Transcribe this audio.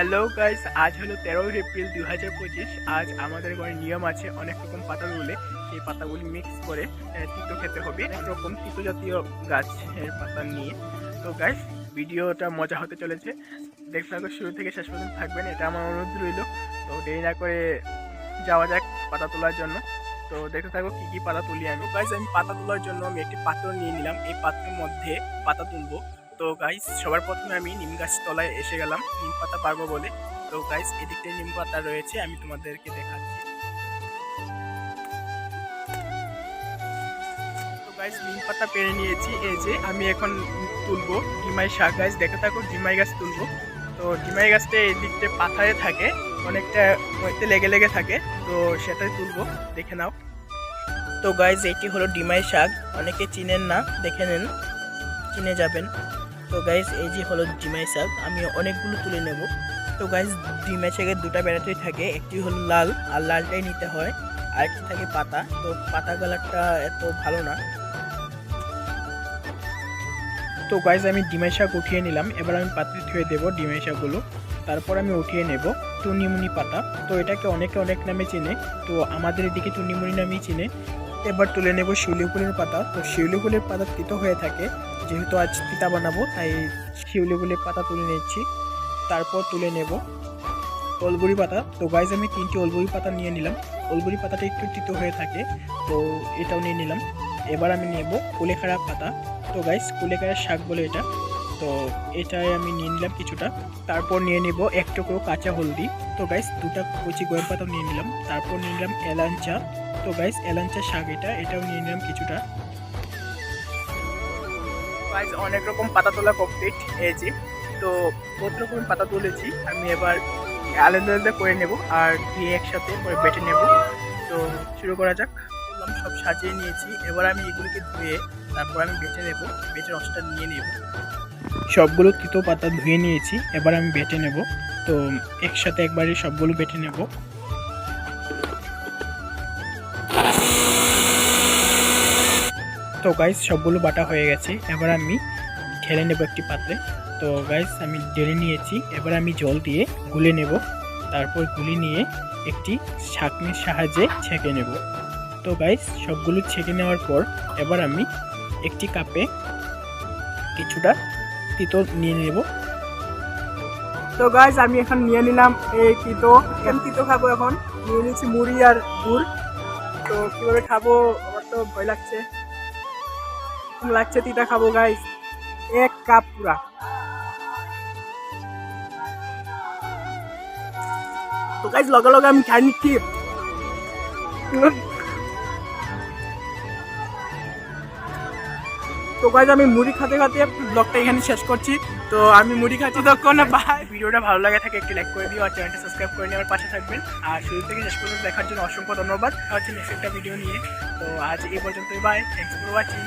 Hello guys, আজ হলো 13 April 2025। আজ আমাদের ঘরে নিয়ম আছে অনেক রকম পাতা তুলে সেই পাতাগুলি মিক্স করে তিতো খেতে হবে, অনেক রকম তিতো জাতীয় গাছের পাতা নিয়ে। তো গাইস, ভিডিওটা মজা হতে চলেছে, দেখতে থাকো, শুরু থেকে শেষ পর্যন্ত থাকবেন, এটা আমার অনুরোধ রইল। তো দেরি না করে যাওয়া যাক পাতা তোলার জন্য। তো দেখতে থাকো কি কি পাতা তুলি আমি। গাইস, আমি পাতা তোলার জন্য আমি একটি পাত্র নিয়ে নিলাম, এই পাত্রের মধ্যে পাতা তুলবো। তো গাইস, সবার প্রথমে আমি নিম গাছ তলায় এসে গেলাম নিম পাতা পারবো বলে। তো গাইস, এদিকটায় নিম পাতা রয়েছে, আমি তোমাদেরকে দেখাচ্ছি। তো গাইস, নিম পাতা পেরে নিয়েছি, এই যে আমি এখন তুলবো ডিমাই শাক। গাছ দেখে থাকো, ডিমাই গাছ তুলবো। তো ডিমাই গাছটা এই দিকটা পাথারে থাকে, অনেকটা মধ্যে লেগে লেগে থাকে, তো সেটাই তুলবো, দেখে নাও। তো গাইস, এটি হলো ডিমাই শাক, অনেকে চিনেন না, দেখে নেন, চিনে যাবেন। তো গাইস, এই যে হলো ডিমাই শাক, আমি অনেকগুলো তুলে নেব। তো গাইস, ডিমাই শাকের দুটা ভ্যারাইটি থাকে, একটি হলো লাল, আর লালটাই নিতে হয়, আর একটি থাকে পাতা। তো পাতা কালারটা এত ভালো না। তো গাইস, আমি ডিমাই শাক উঠিয়ে নিলাম, এবার আমি পাত্রে ধুয়ে দেবো ডিমাই শাকগুলো। তারপর আমি উঠিয়ে নেব টুনিমুনি পাতা। তো এটাকে অনেকে অনেক নামে চেনে, তো আমাদের এদিকে টুনিমুনি নামেই চিনে। এবার তুলে নেব শিউলি ফুলের পাতা। তো শিউলি ফুলের পাতা তিতো হয়ে থাকে, যেহেতু আজ পিঠা বানাবো তাই শিউলি ফুলের পাতা তুলে নিচ্ছি। তারপর তুলে নেব অলবুড়ি পাতা। তো গাইজ, আমি 3টি অলবুড়ি পাতা নিয়ে নিলাম, অলবুড়ি পাতাটা একটু তিতো হয়ে থাকে, তো এটাও নিয়ে নিলাম। এবার আমি নেব কুলেখাড়া পাতা। তো গাইজ, কুলেখাড়ার শাক বলে এটা, তো এটাই আমি নিয়ে নিলাম কিছুটা। তারপর নিয়ে নেব এক টুকরো কাঁচা হলদি। তো গাইজ, দুটা কচি গরম পাতাও নিয়ে নিলাম। তারপর নিয়ে নিলাম এলাঞ্চা। তো গাইজ, এলাঞ্চা শাক এটাও নিয়ে নিলাম কিছুটা। গাইজ, অনেক রকম পাতা তোলা কমপ্লিট, এই যে। তো কত রকম পাতা তুলেছি, আমি এবার আলাদা আলাদা করে নেব আর দিয়ে একসাথে করে বেটে নেব। তো শুরু করা যাক। বললাম, সব সাজিয়ে নিয়েছি, এবার আমি এগুলিকে ধুয়ে তারপর আমি বেটে নেব, বেটে রসটা নিয়ে নেব। সবগুলো তিতো পাতা ধুয়ে নিয়েছি, এবার আমি বেটে নেব। তো একসাথে একবারে সবগুলো বেটে নেব। তো গাইস, সবগুলো বাটা হয়ে গেছে, এবার আমি ঢেলে নেব একটি পাত্রে। তো গাইস, আমি ঢেলে নিয়েছি, এবার আমি জল দিয়ে গুলে নেব। তারপর গুলি নিয়ে একটি ছাঁকনির সাহায্যে ছেঁকে নেব। তো গাইস, সবগুলো ছেঁকে নেওয়ার পর এবার আমি একটি কাপে কিছুটা তিতো নিয়ে নেব। তো গাইস, আমি এখন নিয়ে নিলাম এই তিতো, তিতো খাবো। এখন নিয়ে নিচ্ছি মুড়ি আর গুড়। তো কিভাবে খাবো, আমার তো ভয় লাগছে, তিতা খাবো গাইস, 1 কাপ পুরা। তো গাইস, লগে লগে আমি খাই নিচ্ছি। তো গাইস, আমি মুড়ি খাতে খাতে ব্লগটা এখানে শেষ করছি। তো আমি মুড়ি খাচ্ছি, তখন বাই। ভিডিওটা ভালো লাগে থাকে একটি লাইক করে দিও আর চ্যানেলটা সাবস্ক্রাইব করে নিয়ে আমার পাশে থাকবেন। আর শুরু থেকে শেষ পর্যন্ত দেখার জন্য অসংখ্য ধন্যবাদ। হচ্ছে নেক্সট একটা ভিডিও নিয়ে। তো আজ এই পর্যন্তই, বাই, থ্যাংকস ফর ওয়াচিং।